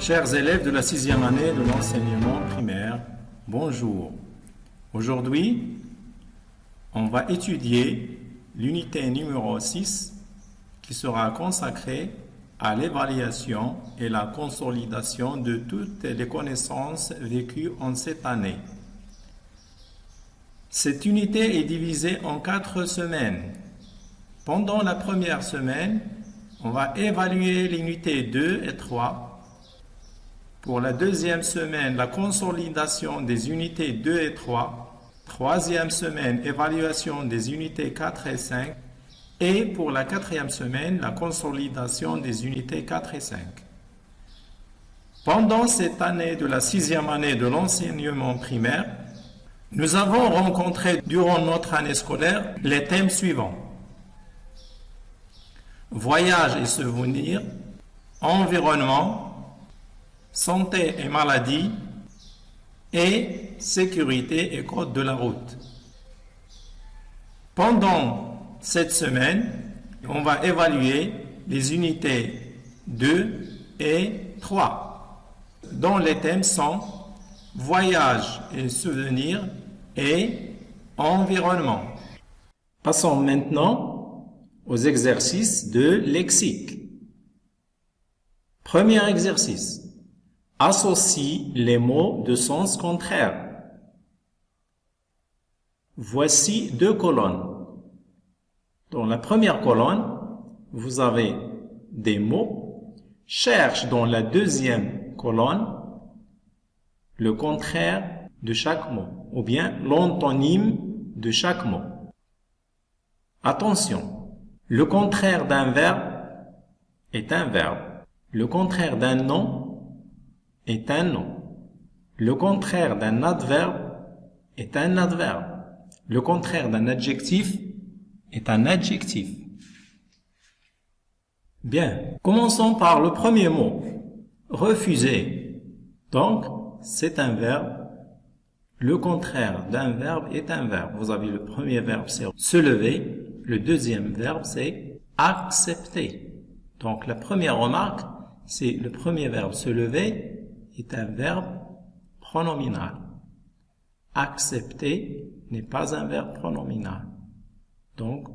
Chers élèves de la 6e année de l'enseignement primaire, bonjour. Aujourd'hui, on va étudier l'unité numéro 6 qui sera consacrée à l'évaluation et la consolidation de toutes les connaissances vécues en cette année. Cette unité est divisée en 4 semaines. Pendant la première semaine, on va évaluer l'unité 2 et 3. Pour la deuxième semaine, la consolidation des unités 2 et 3. Troisième semaine, évaluation des unités 4 et 5. Et pour la quatrième semaine, la consolidation des unités 4 et 5. Pendant cette année de la 6e année de l'enseignement primaire, nous avons rencontré durant notre année scolaire les thèmes suivants. Voyage et souvenirs, environnement, santé et maladie, et sécurité et code de la route. Pendant cette semaine, on va évaluer les unités 2 et 3, dont les thèmes sont voyage et souvenirs et environnement. Passons maintenant aux exercices de lexique. Premier exercice. Associe les mots de sens contraire. Voici 2 colonnes. Dans la première colonne, vous avez des mots. Cherche dans la deuxième colonne le contraire de chaque mot, ou bien l'antonyme de chaque mot. Attention, le contraire d'un verbe est un verbe. Le contraire d'un nom est un nom. Le contraire d'un adverbe est un adverbe. Le contraire d'un adjectif est un adjectif. Bien, commençons par le premier mot. Refuser. Donc, c'est un verbe. Le contraire d'un verbe est un verbe. Vous avez le premier verbe, c'est se lever. Le deuxième verbe, c'est accepter. Donc, la première remarque, c'est le premier verbe se lever est un verbe pronominal. Accepter n'est pas un verbe pronominal. Donc,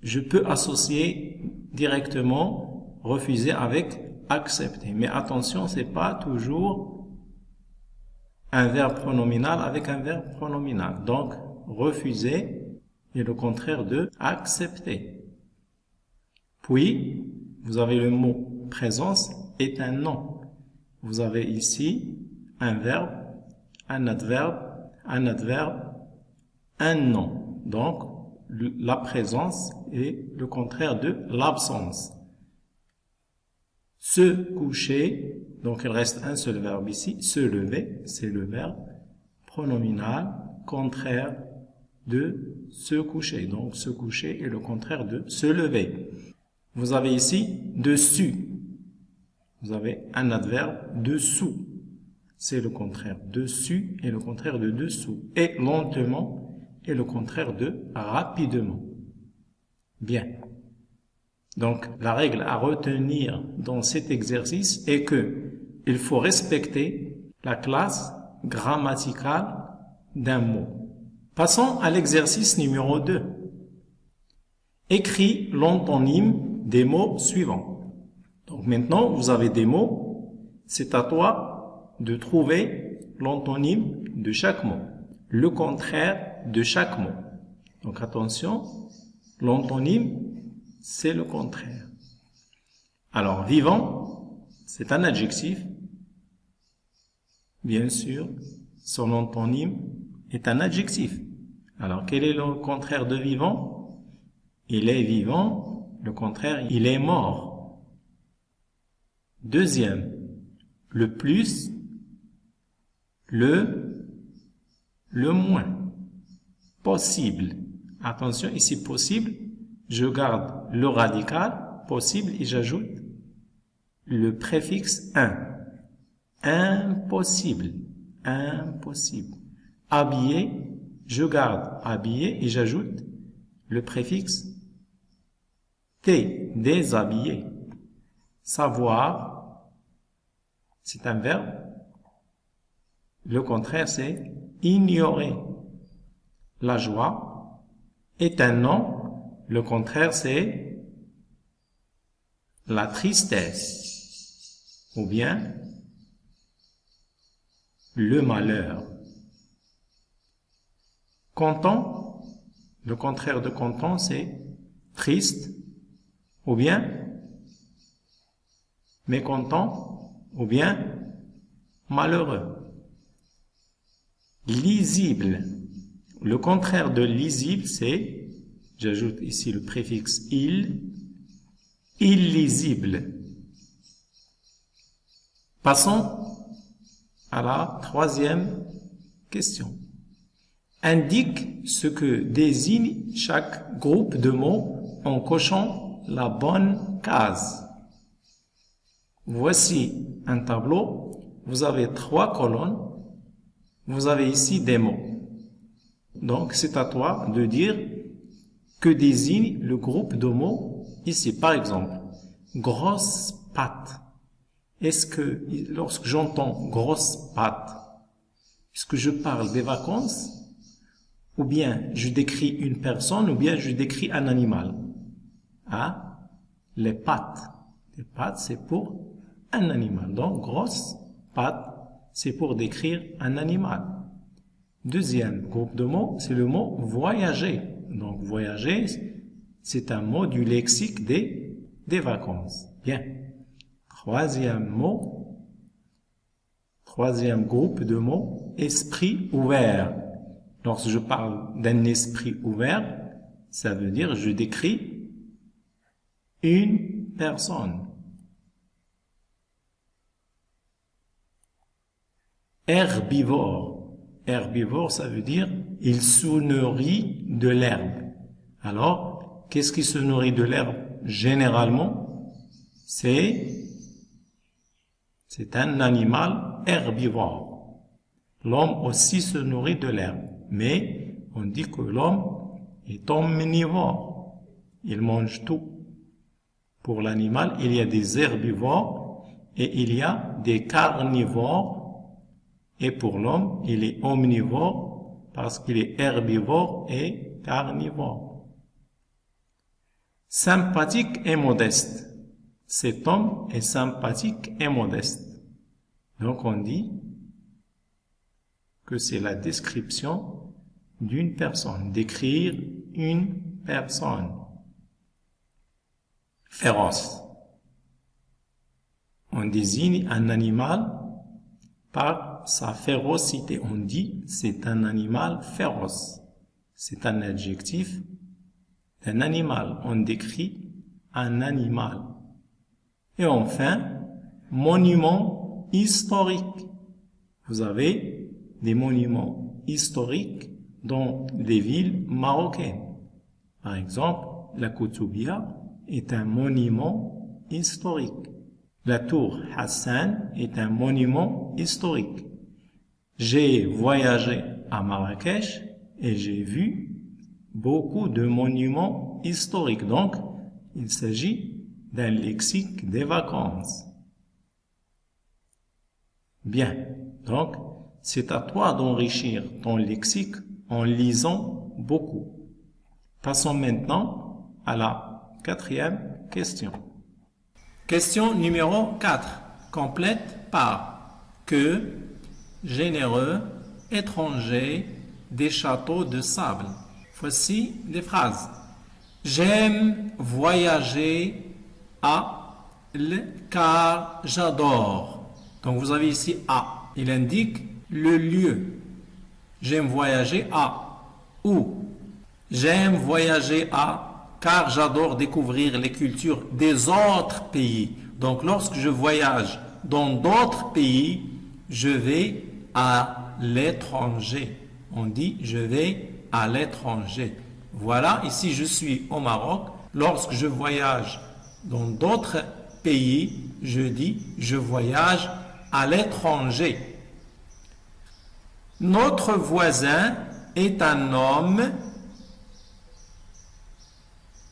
je peux associer directement refuser avec accepter. Mais attention, c'est pas toujours un verbe pronominal avec un verbe pronominal. Donc, refuser est le contraire de accepter. Puis, vous avez le mot présence est un nom. Vous avez ici un verbe, un adverbe, un nom. Donc, la présence est le contraire de l'absence. Se coucher, donc il reste un seul verbe ici. Se lever, c'est le verbe pronominal, contraire de se coucher. Donc, se coucher est le contraire de se lever. Vous avez ici dessus. Vous avez un adverbe dessous. C'est le contraire dessus et le contraire de dessous. Et lentement est le contraire de rapidement. Bien. Donc, la règle à retenir dans cet exercice est que il faut respecter la classe grammaticale d'un mot. Passons à l'exercice numéro 2. Écris l'antonyme des mots suivants. Donc maintenant, vous avez des mots. C'est à toi de trouver l'antonyme de chaque mot, le contraire de chaque mot. Donc attention, l'antonyme, c'est le contraire. Alors, vivant, c'est un adjectif. Bien sûr, son antonyme est un adjectif. Alors, quel est le contraire de vivant? Il est vivant. Le contraire, il est mort. Deuxième, le plus, le moins. Possible. Attention, ici possible, je garde le radical, possible, et j'ajoute le préfixe un. Impossible. Impossible. Habillé, je garde habillé et j'ajoute le préfixe T. Déshabillé. Savoir, c'est un verbe. Le contraire, c'est ignorer. La joie est un nom. Le contraire, c'est la tristesse. Ou bien le malheur. Content, le contraire de content, c'est triste. Ou bien mécontent. Ou bien malheureux. Lisible. Le contraire de lisible, c'est, j'ajoute ici le préfixe il, illisible. Passons à la troisième question. Indique ce que désigne chaque groupe de mots en cochant la bonne case. Voici un tableau. Vous avez 3 colonnes. Vous avez ici des mots. Donc, c'est à toi de dire que désigne le groupe de mots ici. Par exemple, grosse patte. Est-ce que, lorsque j'entends grosse patte, est-ce que je parle des vacances? Ou bien je décris une personne, ou bien je décris un animal? Ah, les pattes. Les pattes, c'est pour un animal. Donc, grosse patte, c'est pour décrire un animal. Deuxième groupe de mots, c'est le mot voyager. Donc, voyager, c'est un mot du lexique des vacances. Bien. Troisième groupe de mots, esprit ouvert. Lorsque je parle d'un esprit ouvert, ça veut dire je décris une personne. Herbivore. Herbivore, ça veut dire il se nourrit de l'herbe. Alors, qu'est-ce qui se nourrit de l'herbe généralement? C'est un animal herbivore. L'homme aussi se nourrit de l'herbe, mais on dit que l'homme est omnivore. Il mange tout. Pour l'animal, il y a des herbivores et il y a des carnivores. Et pour l'homme, il est omnivore parce qu'il est herbivore et carnivore. Sympathique et modeste. Cet homme est sympathique et modeste. Donc on dit que c'est la description d'une personne, décrire une personne. Féroce. On désigne un animal par sa férocité. On dit c'est un animal féroce. C'est un adjectif d'un animal. On décrit un animal. Et enfin, monument historique. Vous avez des monuments historiques dans les villes marocaines. Par exemple, la Koutoubia est un monument historique. La tour Hassan est un monument historique. J'ai voyagé à Marrakech et j'ai vu beaucoup de monuments historiques. Donc, il s'agit d'un lexique des vacances. Bien, donc, c'est à toi d'enrichir ton lexique en lisant beaucoup. Passons maintenant à la 4e question. Question numéro 4. Complète par que, généreux, étranger, des châteaux de sable. Voici les phrases. J'aime voyager à car j'adore. Donc vous avez ici à. Il indique le lieu. J'aime voyager à où. J'aime voyager à car j'adore découvrir les cultures des autres pays. Donc, lorsque je voyage dans d'autres pays, je vais à l'étranger. On dit je vais à l'étranger. Voilà, ici je suis au Maroc. Lorsque je voyage dans d'autres pays, je dis je voyage à l'étranger. Notre voisin est un homme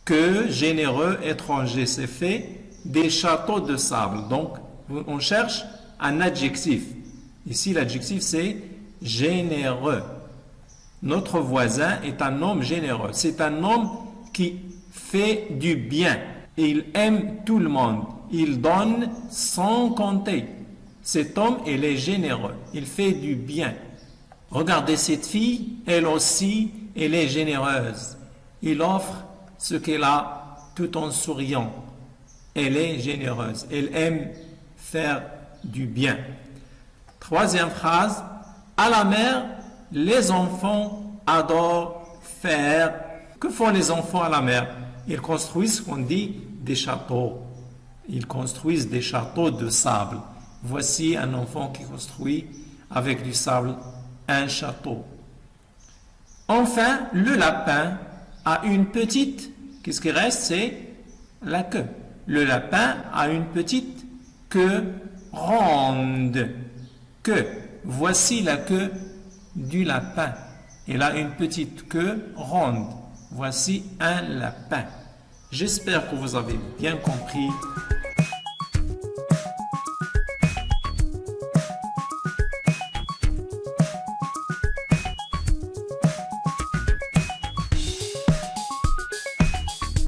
que généreux étranger, c'est fait des châteaux de sable. Donc, on cherche un adjectif. Ici, l'adjectif, c'est généreux. Notre voisin est un homme généreux. C'est un homme qui fait du bien. Il aime tout le monde. Il donne sans compter. Cet homme, il est généreux. Il fait du bien. Regardez cette fille, elle aussi, elle est généreuse. Il offre ce qu'elle a tout en souriant. Elle est généreuse. Elle aime faire du bien. Troisième phrase. À la mer, les enfants adorent faire. Que font les enfants à la mer? Ils construisent ce qu'on dit des châteaux. Ils construisent des châteaux de sable. Voici un enfant qui construit avec du sable un château. Enfin, le lapin a une petite, qu'est-ce qui reste? C'est la queue. Le lapin a une petite queue ronde. Queue. Voici la queue du lapin. Il a une petite queue ronde. Voici un lapin. J'espère que vous avez bien compris.